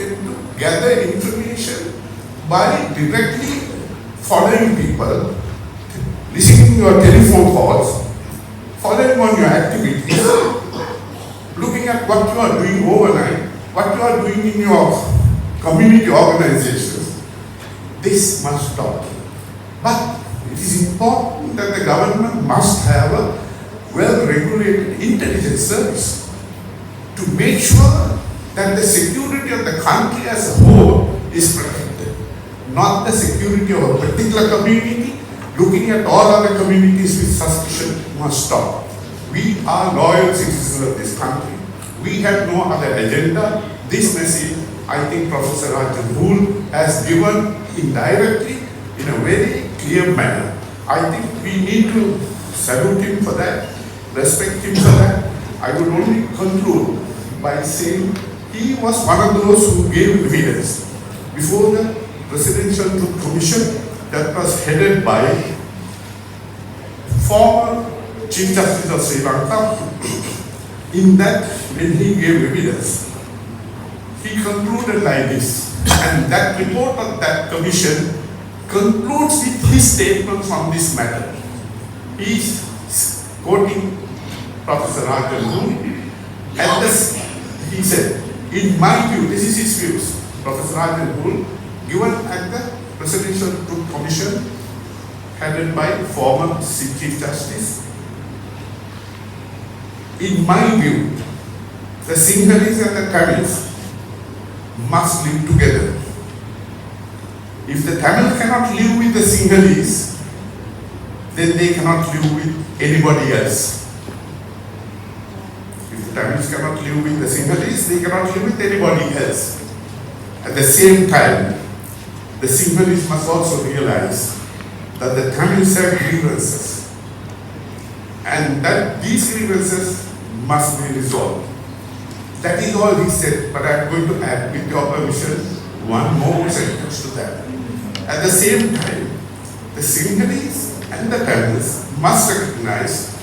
tend to gather information by directly following people, listening to your telephone calls, following on your activities, looking at what you are doing overnight, what you are doing in your community organizations. This must stop. But it is important that the government must have a well-regulated intelligence service to make sure that the security of the country as a whole is protected, not the security of a particular community. Looking at all other communities with suspicion must stop. We are loyal citizens of this country. We have no other agenda. This message, I think Professor Rajan Bhool has given indirectly in a very clear manner. I think we need to salute him for that, respect him for that. I would only conclude by saying he was one of those who gave evidence before the Presidential Truth Commission that was headed by former Chief Justice of Sri Lanka. In that, when he gave evidence, he concluded like this, and that report of that commission concludes with his statements on this matter. He is quoting Professor Rajan Bhool. He said, in my view, this is his views, Professor Rajan Bhool, given at the Presidential Truth Commission headed by former Chief Justice. In my view, the Sinhalese and the Tamils must live together. If the Tamils cannot live with the Sinhalese, then they cannot live with anybody else. If the Tamils cannot live with the Sinhalese, they cannot live with anybody else. At the same time, the Sinhalese must also realize that the Tamils have grievances, and that these grievances must be resolved. That is all he said, but I am going to add, with your permission, one more sentence to that. At the same time, the Sinhalese and the Tamils must recognize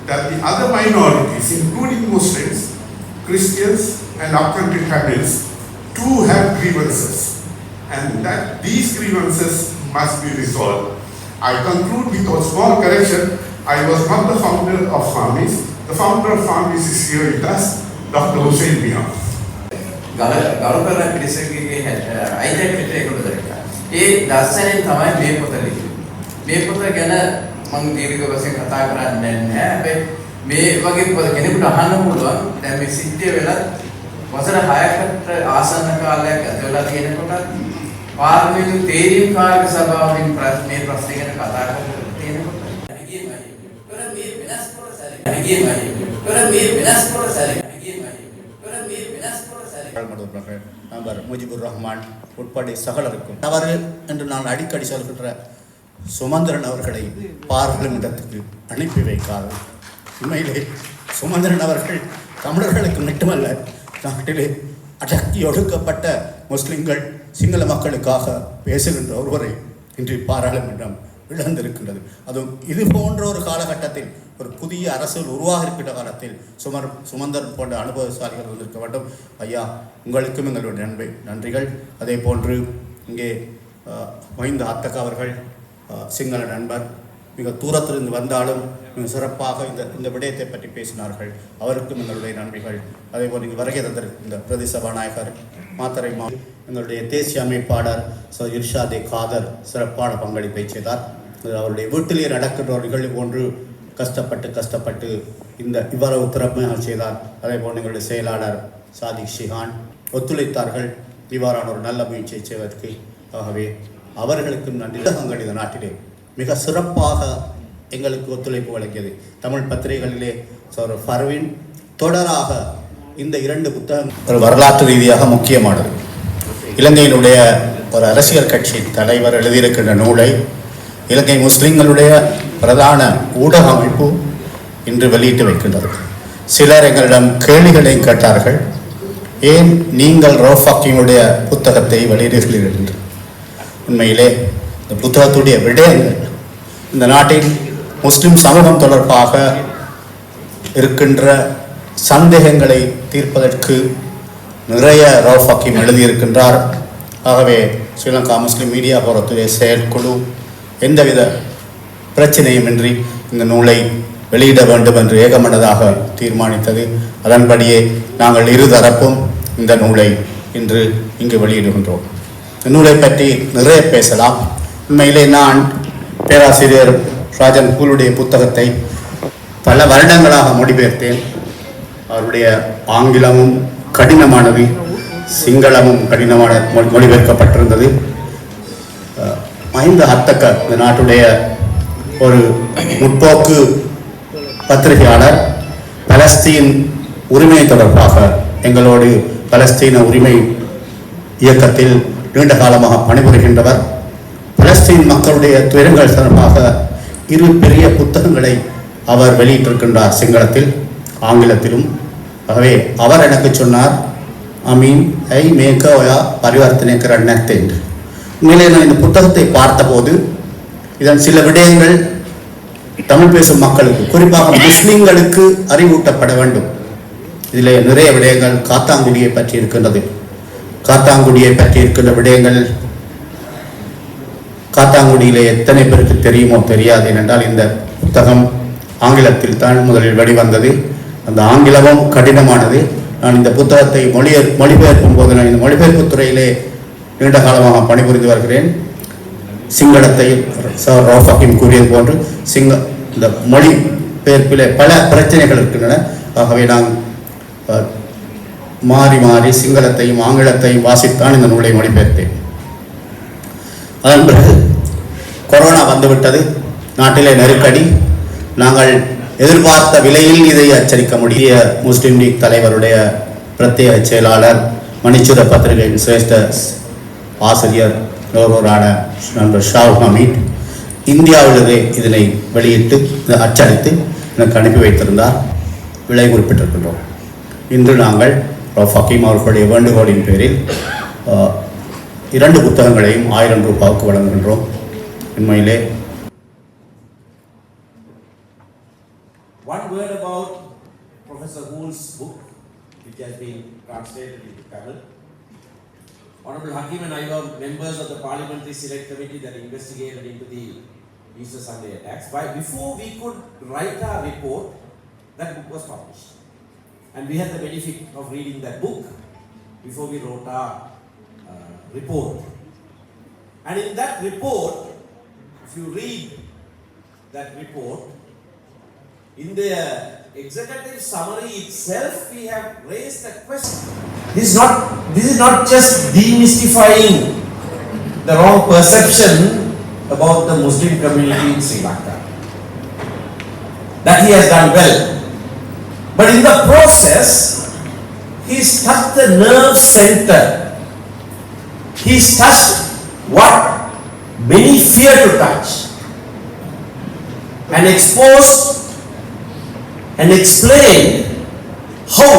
that the other minorities, including Muslims, Christians, and upcountry Tamils, too have grievances, and that these grievances must be resolved. I conclude with a small correction. I was not the founder of FAMIS. The founder of FAMIS is here with us, Dr. Hussein Mian. ගෞරවකරන පිරිසකගේ අයිතියට ඒකට දරනවා. ඒ දර්ශනයෙන් තමයි මේ පොත ලියන්නේ. මේ පොත ගැන මම දීර්ඝ වශයෙන් කතා කරන්නේ නැහැ. හැබැයි මේ වගේ පොත කෙනෙකුට අහන්න පුළුවන්. දැන් මේ සිද්ධිය වෙලා වසර 6කට ආසන්න කාලයක් ගත වෙලා තියෙනකොට පාර්ලිමේන්තු තේරීම් කාර්ය සභාවෙන් මේ ප්‍රශ්න ගැන කතා කරලා තියෙනකොට நண்பர் முஜிபுர் ரஹ்மான் உட்பட சகலருக்கும் தவறு என்று நான் அடிக்கடி சொல்கின்ற சுமந்திரன் அவர்களை பார்லிமெண்டத்துக்கு அனுப்பி வைக்காது. உண்மையிலே சுமந்திரன் அவர்கள் தமிழர்களுக்கு மட்டுமல்ல, நாட்டிலே அடக்கி ஒடுக்கப்பட்ட முஸ்லிம்கள் சிங்கள மக்களுக்காக பேசுகின்ற ஒருவரை இன்று பாராளுமன்றம் இழந்திருக்கின்றது. அதுவும் இது போன்ற ஒரு காலகட்டத்தில், ஒரு புதிய அரசு உருவாக இருக்கின்ற காலத்தில் சுமந்தரன் போன்ற அனுபவசாலிகள் வந்திருக்க வேண்டும். ஐயா, உங்களுக்கும் எங்களுடைய நன்றிகள். அதே போன்று இங்கே மஹிந்த அத்தக்கா அவர்கள் சிங்கள நண்பர், மிக தூரத்திலிருந்து வந்தாலும் மிக சிறப்பாக இந்த விடயத்தை பற்றி பேசினார்கள். அவருக்கும் எங்களுடைய நன்றிகள். அதேபோல் இங்கே வருகை தந்திருக்கும் இந்த பிரதி சபாநாயகர் மாத்தரை எங்களுடைய தேசிய அமைப்பாளர் இர்ஷாதே காதர் சிறப்பான பங்களிப்பை செய்தார். அவருடைய வீட்டிலே நடக்கின்ற ஒரு நிகழ்வு போன்று கஷ்டப்பட்டு இவ்வளவு திறமையாக செய்தார். அதேபோல் எங்களுடைய செயலாளர் சாதிக் ஷிஹான் ஒத்துழைத்தார்கள் இவ்வாறான ஒரு நல்ல முயற்சியை செய்வதற்கு. ஆகவே அவர்களுக்கும் நன்றி. புத்தகங்கள் இந்த நாட்டிலே மிக சிறப்பாக எங்களுக்கு ஒத்துழைப்பு வழங்கியது. தமிழ் பத்திரிகைகளிலே ஃபர்வின் தொடராக இந்த 2 புத்தகங்கள் ஒரு வரலாற்று ரீதியாக முக்கியமானது. இலங்கையினுடைய ஒரு அரசியல் கட்சி தலைவர் எழுதியிருக்கின்ற நூலை இலங்கை முஸ்லிம்களுடைய பிரதான ஊடக அமைப்பு இன்று வெளியிட்டு வைக்கின்றது. சிலர் எங்களிடம் கேள்விகளையும் கேட்டார்கள், ஏன் நீங்கள் ரவுஃப் ஹக்கீமுடைய புத்தகத்தை வெளியிடுகிறீர்கள் என்று. உண்மையிலே இந்த புத்தகத்துடைய விடயங்கள் இந்த நாட்டில் முஸ்லிம் சமூகம் தொடர்பாக இருக்கின்ற சந்தேகங்களை தீர்ப்பதற்கு நிறைய ரவுஃப் ஹக்கீம் எழுதியிருக்கின்றார். ஆகவே ஸ்ரீலங்கா முஸ்லிம் மீடியா போரத்துடைய செயற்குழு எந்தவித பிரச்சனையுமின்றி இந்த நூலை வெளியிட வேண்டும் என்று ஏகமனதாக தீர்மானித்தது. அதன்படியே நாங்கள் இருதரப்பும் இந்த நூலை இன்று இங்கு வெளியிடுகின்றோம். இந்த நூலை பற்றி நிறைய பேசலாம். உண்மையிலே நான் பேராசிரியர் ராஜன் பூலுடைய புத்தகத்தை பல வருடங்களாக மொழிபெயர்த்தேன். அவருடைய ஆங்கிலமும் கடினமானது, சிங்களமும் கடினமான மொழிபெயர்க்கப்பட்டிருந்தது. மஹிந்த ஹத்தக்க இந்த நாட்டுடைய ஒரு முற்போக்கு பத்திரிகையாளர் பலஸ்தீன் உரிமை தொடர்பாக எங்களோடு பலஸ்தீன உரிமை இயக்கத்தில் நீண்ட காலமாக பணிபுரிகின்றவர். பலஸ்தீன் மக்களுடைய துயரங்கள் தொடர்பாக 2 பெரிய புத்தகங்களை அவர் வெளியிட்டிருக்கின்றார், சிங்களத்தில் ஆங்கிலத்திலும். ஆகவே அவர் எனக்கு சொன்னார், அமீன் ஐ மேக்க ஒயா பரிவர்த்தனைக்கிற நெத்தேன். உண்மையிலே நான் இந்த புத்தகத்தை பார்த்தபோது இதன் சில விடயங்கள் தமிழ் பேசும் மக்களுக்கு, குறிப்பாக முஸ்லிம்களுக்கு அறிவூட்டப்பட வேண்டும். இதில் நிறைய விடயங்கள் காத்தாங்குடியை பற்றி இருக்கின்றது. காத்தாங்குடியை பற்றி இருக்கின்ற விடயங்கள் காத்தாங்குடியிலே எத்தனை பேருக்கு தெரியுமோ தெரியாது. ஏனென்றால் இந்த புத்தகம் ஆங்கிலத்தில் தான் முதலில் வெளிவந்தது. அந்த ஆங்கிலமும் கடினமானது. நான் இந்த புத்தகத்தை மொழிபெயர்க்கும் போது நான் இந்த மொழிபெயர்ப்பு துறையிலே நீண்ட காலமாக பணிபுரிந்து வருகிறேன். சிங்களத்தை சார் ரவுஃப் ஹக்கீம் கூறியது போன்று இந்த மொழி பெயர்ப்பிலே பல பிரச்சனைகள் இருக்கின்றன. ஆகவே நான் மாறி மாறி சிங்களத்தையும் ஆங்கிலத்தையும் வாசித்தான் இந்த நூலை மொழிபெயர்த்தேன். அதன் பிறகு கொரோனா வந்துவிட்டது, நாட்டிலே நெருக்கடி. நாங்கள் எதிர்பார்த்த விலையில் இதை அச்சடிக்க முடிய முஸ்லீம் லீக் தலைவருடைய பிரத்யேக செயலாளர், மணிச்சுர பத்திரிகையின் சிரேஷ்ட ஆசிரியர் ஒருவரான நண்பர் ஷாவுல் ஹமீத் இந்தியாவிலே இதனை வெளியிட்டு அச்சடித்து எனக்கு அனுப்பி வைத்திருந்தார். விலை குறிப்பிட்டிருக்கின்றோம். இன்று நாங்கள் ரவுஃப் ஹக்கீம் அவர்களுடைய வேண்டுகோளின் பேரில் 2 புத்தகங்களையும் 1000 ரூபாய்க்கு வழங்குகின்றோம். உண்மையிலே One word about Professor Wool's book, which has been translated into Tamil. Honorable Hakim and I were members of the Parliamentary Select Committee that investigated into the Easter Sunday attacks. Before we could write our report, that book was published. And we had the benefit of reading that book before we wrote our report. And in that report, if you read that report, in the executive summary itself, we have raised a question. This is not just demystifying the wrong perception about the Muslim community in Sri Lanka. That he has done well. But in the process, he's touched the nerve center. He's touched what many fear to touch, and exposed and explained how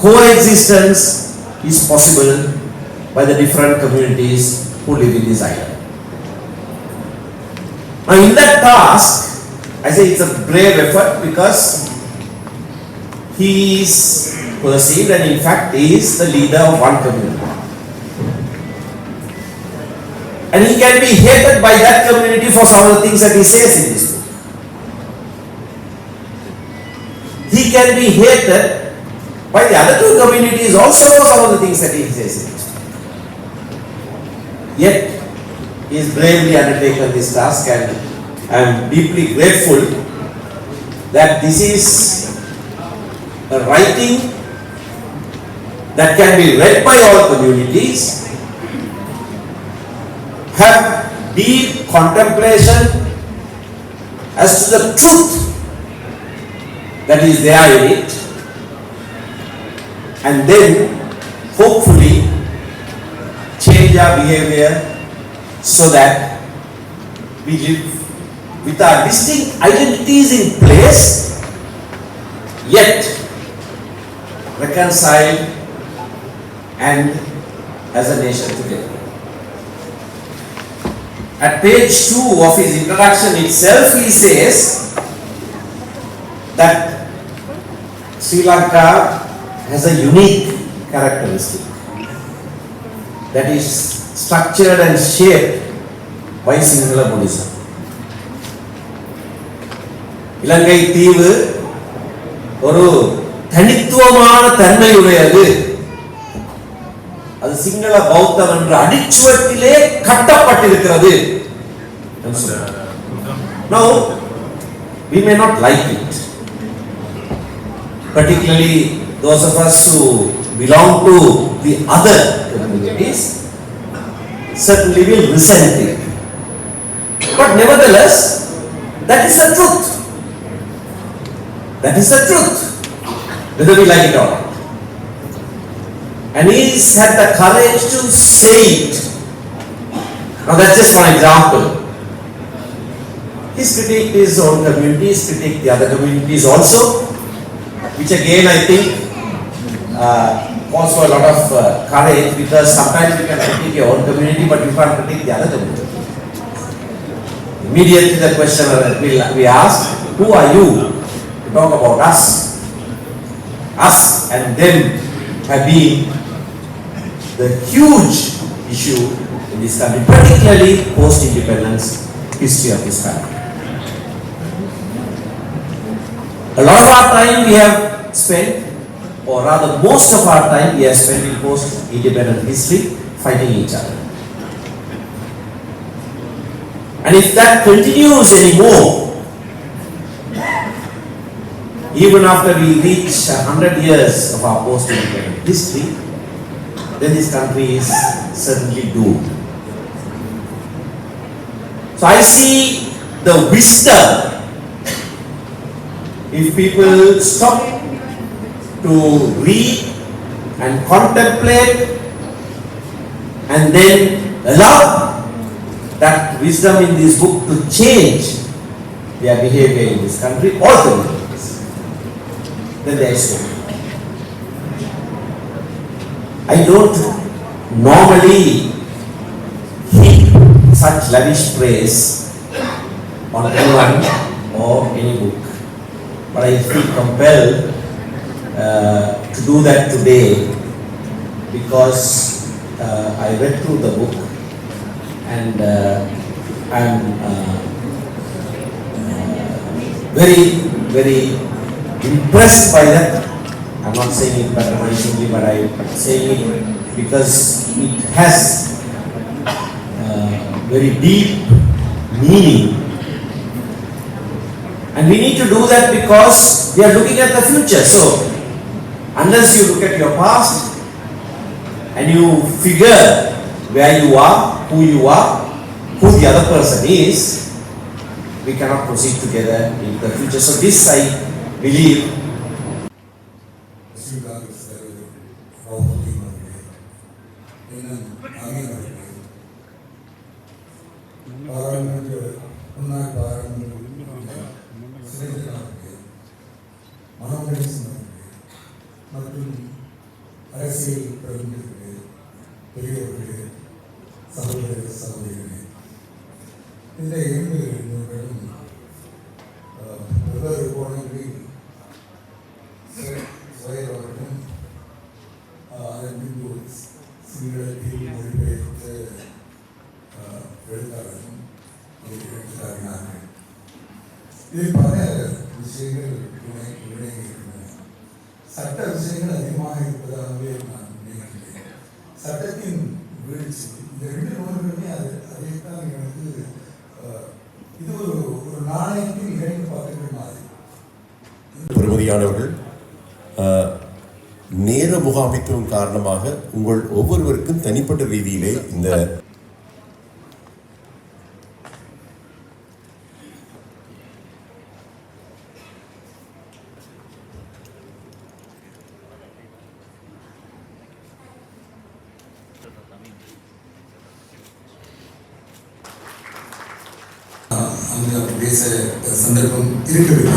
coexistence is possible by the different communities who live in this island. Now in that task, I say it's a brave effort because he is perceived and in fact he is the leader of one community. And he can be hated by that community for some of the things that he says in this book. He can be hated by the other 2 communities also for some of the things that he says in this book. Yet, he has bravely undertaken this task, and I am deeply grateful that this is a writing that can be read by all communities, have deep contemplation as to the truth that is there in it, and then hopefully change our behavior so that we live with our distinct identities in place, yet reconciled and as a nation together. At page 2 of his introduction itself, he says that Sri Lanka has a unique characteristic that is structured and shaped by Sinhala Buddhism. இலங்கை தீவு ஒரு தனித்துவமான தன்மையுடையது. அது சிங்கள பௌத்தம் என்ற அடிச்சுவட்டிலே கட்டப்பட்டிருக்கிறது. Now, we may not like it. Particularly those of us who belong to the other communities certainly will resent it. But nevertheless, that is the truth. That is the truth, whether we like it or not. And he's had the courage to say it. Now that's just one example. He's critiqued his own community, he's critiqued the other communities also, which again I think calls for a lot of courage, because sometimes you can critique your own community but you can't critique the other community. Immediately the question will be asked, who are you to talk about us? Us and them have been the huge issue in this country, particularly post-independence history of this country. A lot of our time we have spent, or rather most of our time we have spent in post-independent history fighting each other. And if that continues anymore, even after we reach 100 years of our post-independent history, then this country is certainly doomed. So I see the wisdom if people stop to read and contemplate and then allow that wisdom in this book to change their behavior in this country, all communities, then there is hope. I don't normally heap such lavish praise on anyone or any book, but I feel compelled to do that today because I read through the book and I'm very impressed by that. I'm not saying it patronizingly, but I'm saying it because it has very deep meaning. And we need to do that because we are looking at the future. So, unless you look at your past and you figure where you are, who the other person is, we cannot proceed together in the future. So, this I believe. மற்றும் அரசியல் பிரதிநிதிகளே, பெரியவர்களே, சகோதர சகோதரிகளே, இந்த இரண்டு நூல்களும் வெவ்வேறு கோணங்களில் சுயவர்களும் அதன் பின்பு சிங்களத்தில் மொழிபெயர்த்த எழுத்தாளரும் எழுத்தாடினார்கள். இதில் பல விஷயங்கள் விளங்கியிருக்கின்றன. சட்ட விஷயங்கள் அதிகமாக இருப்பதாகவே நான் நினைக்கிறேன். சட்டத்தின் வீழ்ச்சி இந்த ரெண்டு நூல்களுமே அதைத்தான் எனக்கு இது ஒரு நாணயத்தின் இரண்டு பக்கங்கள் மாதிரி. பெருமதியானவர்கள், நேர முகாமைத்துவம் காரணமாக உங்கள் ஒவ்வொருவருக்கும் தனிப்பட்ட ரீதியிலே இந்த அந்த பேச சந்தர்ப்பம் இருக்கவில்லை.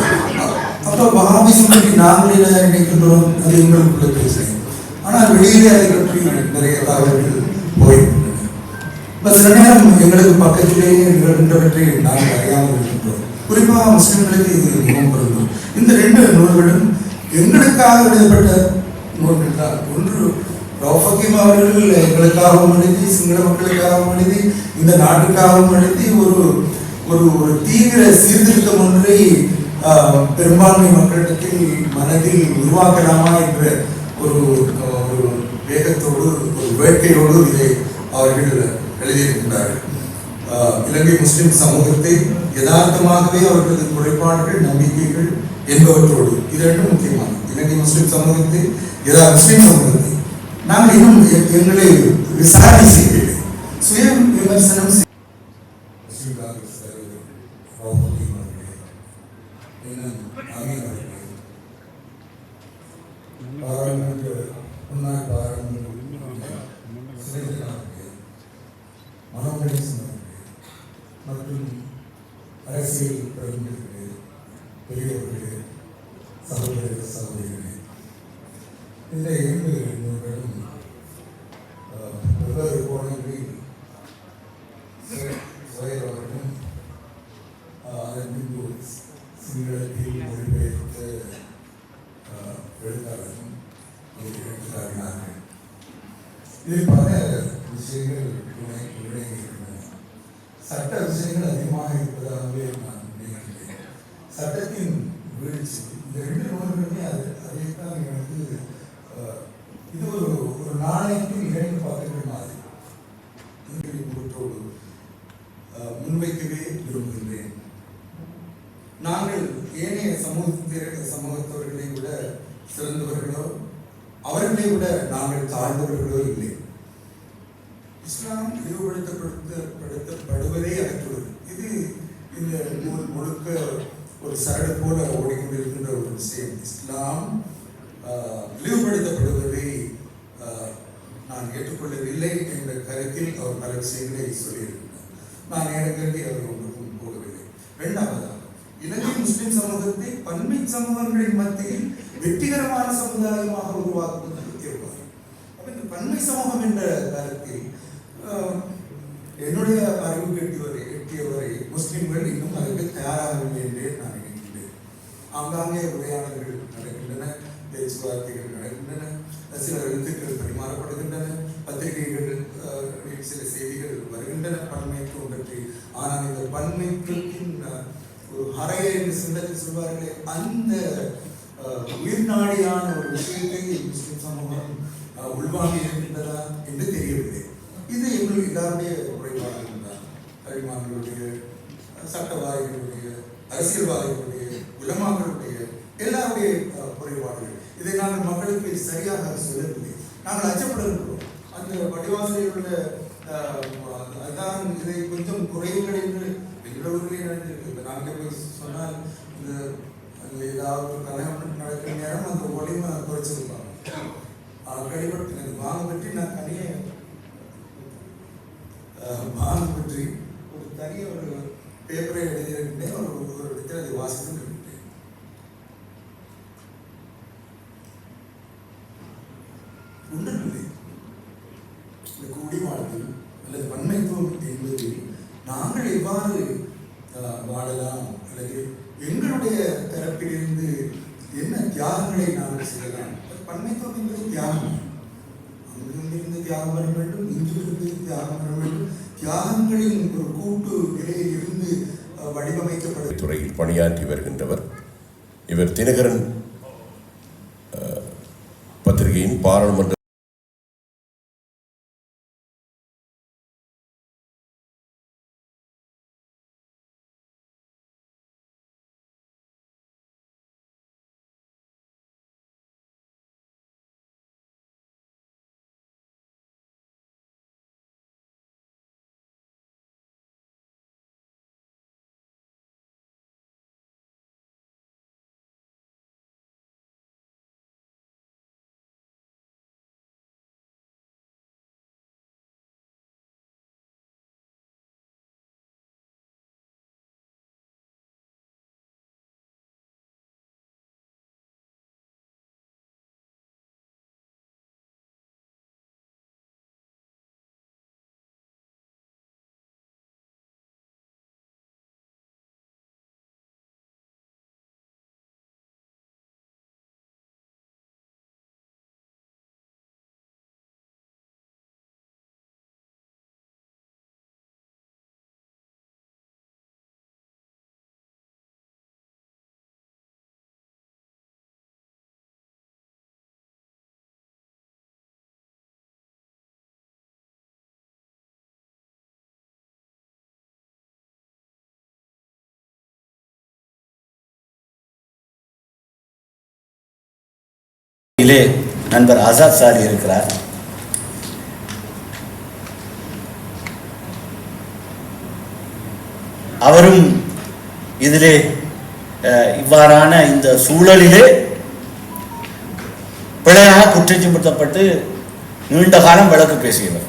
அப்போ வஹாபிசம் பற்றி நாங்கள் என்ன நினைக்கின்றோம், அது எங்களுக்குள்ள பேசுகிறேன். ஆனால் வெளியிலே அதை பற்றி நிறைய தகவல்கள் போயிருக்கின்றன. இப்போ சில நேரம் எங்களுக்கு பக்கத்திலேயே நிகழ்கின்றவற்றை நாங்கள் அறியாமல் இருக்கின்றோம். குறிப்பாக முஸ்லிம்களுக்கு இது மிகவும் பொருந்தும். இந்த ரெண்டு நூல்களும் எங்களுக்காக எழுதப்பட்ட நோக்கில் தான். ஒன்று ரௌஃபக்கீம் அவர்கள் எங்களுக்காகவும் எழுதி, சிங்கள மக்களுக்காகவும் எழுதி, இந்த நாட்டுக்காகவும் எழுதி ஒரு ஒரு ஒரு தீவிர சீர்திருத்தம் ஒன்றை பெரும்பான்மை மக்களிடத்தில் மனதில் உருவாக்கலாமா என்ற ஒரு ஒரு வேகத்தோடு, ஒரு வேட்கையோடு இதை அவர்கள் எழுதியிருக்கின்றார்கள். இலங்கை முஸ்லிம் சமூகத்தை யதார்த்தமாகவே அவர்களது குறைபாடுகள், நம்பிக்கைகள் என்பவற்றோடு, இது ரெண்டும் முக்கியமானது. இலங்கை முஸ்லிம் சமூகத்தை, முஸ்லிம் சமூகத்தை நாங்கள் இன்னும் எங்களை விசாரணை செய்யவில்லை, சுய விமர்சனம் முன்னாள் பாராளுமன்ற மற்றும் அரசியல் பிரதிநிதிகளே, பெரியவர்களே, சகோதர சகோதரிகளே, இந்த 2 நூல்களும் வெவ்வேறு கோணங்களில் சுயவர்களும் அதன் பின்பு சிங்களத்தில் மொழிபெயர்த்த எழுத்தாளரும் எடுத்துக்காட்டினார்கள். இதில் பல விஷயங்கள் விளங்கியிருக்கின்றன. சட்ட விஷயங்கள் அதிகமாக இருப்பதாகவே நான் நினைக்கின்றேன். சட்டத்தின் வீழ்ச்சி, இந்த 2 நூல்களுமே அதைத்தான் எனக்கு இது ஒரு நாணயத்தின் 2 பக்கங்கள் மாதிரி பொருத்தோடு முன்வைக்கவே விரும்புகின்றேன். நாங்கள் ஏனைய சமூகத்தவர்களை விட சிறந்தவர்களோ, அவர்களை விட நாங்கள் தாழ்ந்தவர்களோ இல்லை. இஸ்லாம் இழிவுபடுத்தப்படுவதே அகற்றுவது. இது இந்த நூல் முழுக்க ஒரு சரடு போல ஓடிக்கொண்டிருக்கின்ற ஒரு விஷயம். இஸ்லாம் இழிவுபடுத்தப்படுவதை நான் ஏற்றுக்கொள்ளவில்லை என்ற கருத்தில் அவர் பல விஷயங்களை சொல்லியிருக்கிறார். நான் எனக்கு அவர் ஒன்றுக்கும் போகவில்லை. 2வது, இலங்கை முஸ்லிம் சமூகத்தை பன்மை சமூகங்களின் மத்தியில் வெற்றிகரமான சமுதாயமாக உருவாக்குவது தேர்வார். அப்ப இந்த பன்மை சமூகம் என்ற கருத்தில் என்னுடைய அறிவு எட்டியவரை முஸ்லிம்கள் இன்னும் அதற்கு தயாராகவில்லை என்றே நான் நினைக்கின்றேன். ஆங்காங்கே உரையாடல்கள் நடக்கின்றன, பேச்சுவார்த்தைகள் நடக்கின்றன, சில எழுத்துக்கள் பரிமாறப்படுகின்றன, பத்திரிகைகள் சில செய்திகள் வருகின்றன பன்மைத்துவம் பற்றி. ஆனால் இந்த பன்மைத்துவத்தின் ஒரு அறையை என்று சிந்தத்தில் சொல்வார்களே, அந்த உயிர்நாடியான ஒரு விஷயத்தை முஸ்லிம் சமூகம் உள்வாங்கி இருக்கின்றதா என்று தெரியவில்லை. இது எங்களுக்கு எல்லாருடைய குறைபாடுகள் தான். கல்விமான்களுடைய, சட்டவாதிகளுடைய, அரசியல்வாதிகளுடைய, உலமாக்களுடைய, எல்லாருடைய குறைபாடுகள். இதை நாங்கள் மக்களுக்கு சரியாக சொல்லவில்லை. நாங்கள் அச்சப்படுகின்றோம். அந்த வடிவாசலில் உள்ள அதான் இதை கொஞ்சம் குறைகள் என்று எங்களவர்களே நடந்திருக்கு. நாங்கள் சொன்னால் இந்த ஏதாவது கல்யாணம் நடக்கிற நேரம் அந்த ஒளிமை குறைச்சிருப்பாங்க. கடிபட்டு எனக்கு வாங்க பற்றி நான் தனியே வாங்க பற்றி ஒரு தனிய ஒரு பேப்பரை எழுதியிருக்கின்றேன். ஒரு இடத்தில் அதை வாசித்து இருக்கின்றேன். ஒன்றுமில்லை, இந்த குடிவாழ்வில் அல்லது பன்மைத்துவம் என்பது நாங்கள் எவ்வாறு வாழலாம் அல்லது எங்களுடைய தரப்பிலிருந்து என்ன தியாகங்களை நாங்கள் செய்யலாம். பன்மைத்துவம் என்பது தியாகம். அங்கிருந்து தியாகம் வர வேண்டும், இங்கிருந்து தியாகம் வர வேண்டும். தியாகங்களின் ஒரு கூட்டு நிலையில் இருந்து வடிவமைக்கப்படும் துறையில் பணியாற்றி வருகின்றவர். இவர் தினகரன் பத்திரிகையின் பாராளுமன்ற அண்மையிலே நண்பர் ஆசாத் சாரி இருக்கிறார். அவரும் இதிலே இவ்வாறான இந்த சூழலிலே பிழையாக குற்றம் சுமத்தப்பட்டு நீண்ட காலம் வழக்கு பேசியவர்.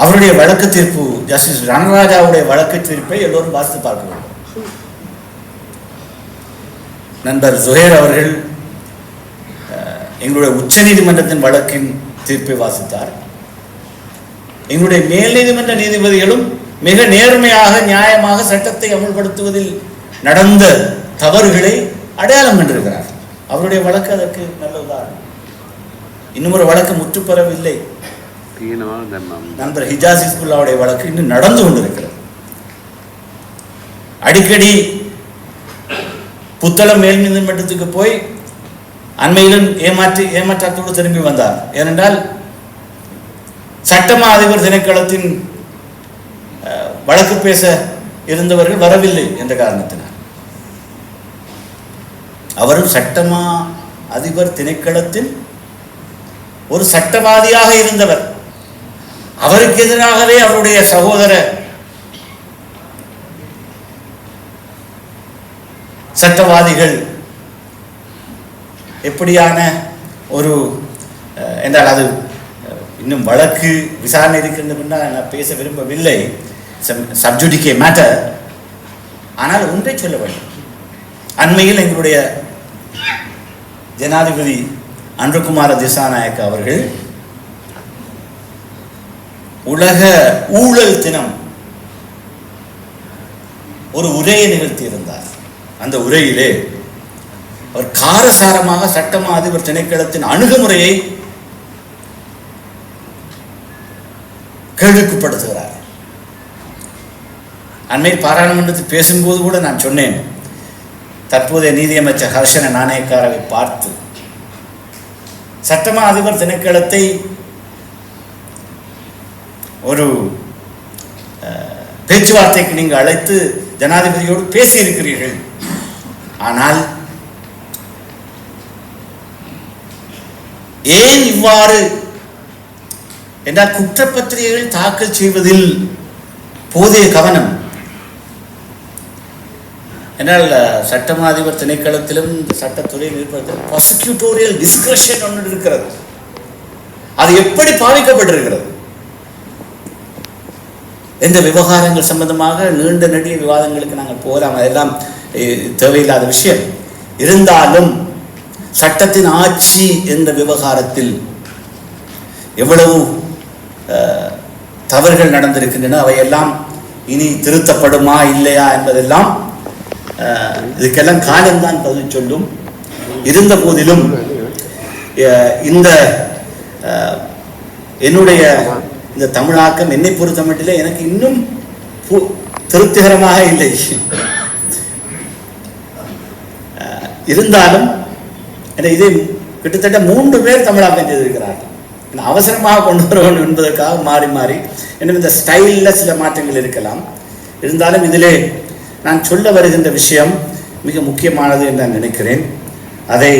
அவருடைய வழக்கு தீர்ப்பு, ஜஸ்டிஸ் ரணராஜாவுடைய வழக்கு தீர்ப்பை எல்லோரும் வாசித்து பார்க்க வேண்டும். நண்பர் ஜுஹேர் அவர்கள் எங்களுடைய உச்ச நீதிமன்றத்தின் வழக்கின் தீர்ப்பை வாசித்தார். எங்களுடைய மேல் நீதிமன்ற நீதிபதிகளும் மிக நேர்மையாக நியாயமாக சட்டத்தை அமல்படுத்துவதில் நடந்த தவறுகளை அடையாளம் கண்டிருக்கிறார். அவருடைய வழக்கு அதற்கு நல்ல உதாரணம். இன்னும் ஒரு வழக்கு முற்றுப்பெறவில்லை. நண்பர் ஹிஜாஸ் ஹிஸ்புல்லாவுடைய வழக்கு இன்னும் நடந்து கொண்டிருக்கிறது. அடிக்கடி புத்தளம் மேல் நீதிமன்றத்துக்கு போய் அண்மையிலும் ஏமாற்றத்தோடு திரும்பி வந்தார். ஏனென்றால் சட்டமா அதிபர் திணைக்களத்தின் வழக்கு பேச இருந்தவர்கள் வரவில்லை என்ற காரணத்தினால் அவரும் சட்டமா அதிபர் திணைக்களத்தின் ஒரு சட்டவாதியாக இருந்தவர். அவருக்கு எதிராகவே அவருடைய சகோதர சட்டவாதிகள் எப்படியான ஒரு என்றால் அது இன்னும் வழக்கு விசாரணை இருக்கின்ற நான் பேச விரும்பவில்லை, சப்ஜுடிகே மேட்டர். ஆனால் ஒன்றை சொல்ல வேண்டும். அண்மையில் எங்களுடைய ஜனாதிபதி அன்ருகுமார திசாநாயக்க அவர்கள் உலக ஊழல் தினம் ஒரு உரையை நிகழ்த்தியிருந்தார். அந்த உரையிலே அவர் காரசாரமாக சட்டமா அதிபர் திணைக்களத்தின் அணுகுமுறையை கேள்விக்குட்படுத்துகிறார். அண்மை பாராளுமன்றத்தில் பேசும்போது கூட நான் சொன்னேன், தற்போதைய நீதியமைச்சர் ஹர்ஷன நாணயக்காரவை பார்த்து சட்டமா அதிபர் திணைக்களத்தை ஒரு பேச்சுவார்த்தைக்கு நீங்கள் அழைத்து ஜனாதிபதியோடு பேசியிருக்கிறீர்கள். ஆனால் ஏன் இவ்வாறு என்றால் குற்றப்பத்திரிகைகள் தாக்கல் செய்வதில் போதிய கவனம் என்றால் சட்டமா அதிபர் திணைக்களத்திலும் சட்டத்துறையில் இருப்பது ப்ராசிக்யூட்டோரியல் டிஸ்கிரிஷன் ஒன்று இருக்கிறது. அது எப்படி பாவிக்கப்பட்டிருக்கிறது? எந்த விவகாரங்கள் சம்பந்தமாக நீண்ட நெடிய விவாதங்களுக்கு நாங்கள் போகலாம், அதெல்லாம் தேவையில்லாத விஷயம். இருந்தாலும் சட்டத்தின் ஆட்சி என்ற விவகாரத்தில் எவ்வளவு தவறுகள் நடந்திருக்கின்றன, அவையெல்லாம் இனி திருத்தப்படுமா இல்லையா என்பதெல்லாம் இதுக்கெல்லாம் காலம்தான் பதில் சொல்லும். இருந்த போதிலும் இந்த என்னுடைய இந்த தமிழாக்கம் என்னை பொறுத்த மட்டிலே எனக்கு இன்னும் திருப்திகரமாக இல்லை. இருந்தாலும் இதை கிட்டத்தட்ட 3 பேர் தமிழாக்கம் செய்திருக்கிறார்கள். அவசரமாக கொண்டு வர வேண்டும் என்பதற்காக மாறி மாறி இன்னும் இந்த ஸ்டைலில் சில மாற்றங்கள் இருக்கலாம். இருந்தாலும் இதிலே நான் சொல்ல வருகின்ற விஷயம் மிக முக்கியமானது என்று நான் நினைக்கிறேன். அதை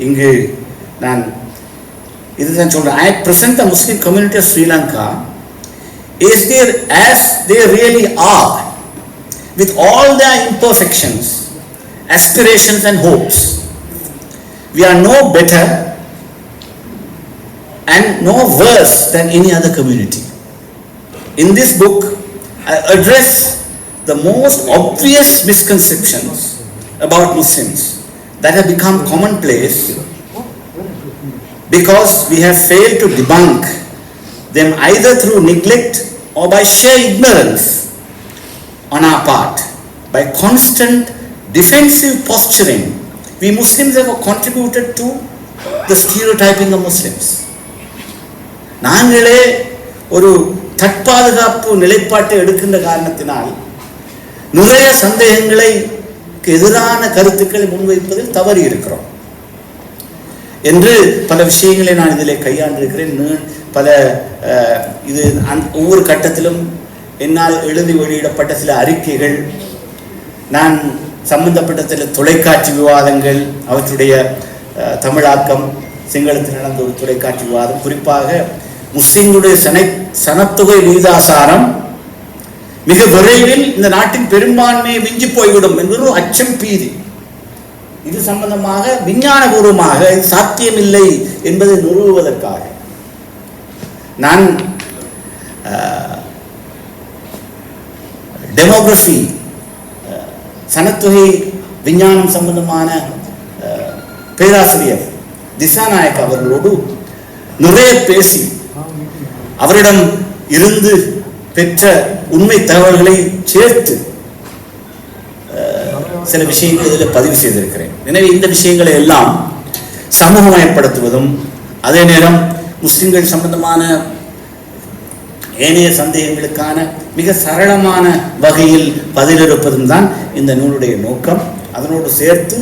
இங்கு நான் இதுதான் சொல்றேன். I present the Muslim community of Sri Lanka as they really are, with all their imperfections, aspirations and hopes. We are no better and no worse than any other community. In this book, I address the most obvious misconceptions about Muslims that have become commonplace because we have failed to debunk them either through neglect or by sheer ignorance on our part. By constant defensive posturing, we Muslims have contributed to the stereotyping of Muslims. நாங்களே ஒரு தற்பாதுகாப்பு நிலைப்பாட்டை எடுக்கின்ற காரணத்தினால் நிறைய சந்தேகங்களை எதிரான கருத்துக்களை முன்வைப்பதில் தவறி இருக்கிறோம் என்று பல விஷயங்களை நான் இதில் கையாண்டிருக்கிறேன். பல இது ஒவ்வொரு கட்டத்திலும் என்னால் எழுதி வெளியிடப்பட்ட சில அறிக்கைகள், நான் சம்பந்தப்பட்ட சில தொலைக்காட்சி விவாதங்கள், அவற்றுடைய தமிழாக்கம், சிங்களத்தில் நடந்த ஒரு தொலைக்காட்சி விவாதம், குறிப்பாக முஸ்லிம்களுடைய சனத்தொகை விகிதாசாரம் மிக விரைவில் இந்த நாட்டின் பெரும்பான்மையை விஞ்சி போய்விடும் என்பது ஒரு அச்சம், பீதி. இது சம்பந்தமாக விஞ்ஞானபூர்வமாக இது சாத்தியமில்லை என்பதை நிறுவுவதற்காக நான் டெமோகிராஃபி, சனத்தொகை விஞ்ஞானம் சம்பந்தமான பேராசிரியர் திசாநாயக் அவர்களோடு நிறைய பேசி அவரிடம் இருந்து பெற்ற உண்மை தகவல்களை சேர்த்து சில விஷயங்கள் இதில் பதிவு செய்திருக்கிறேன். எனவே இந்த விஷயங்களை எல்லாம் சமூகமயப்படுத்துவதும் அதே நேரம் முஸ்லிம்கள் சம்பந்தமான ஏனைய சந்தேகங்களுக்கான மிக சரளமான வகையில் பதிலிருப்பதும் தான் இந்த நூலுடைய நோக்கம். அதனோடு சேர்த்து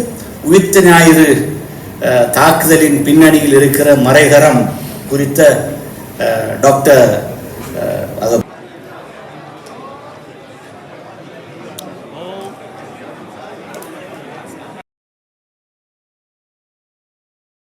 உயிர்த்த ஞாயிறு தாக்குதலின் பின்னணியில் இருக்கிற மறைகரம் குறித்த டாக்டர்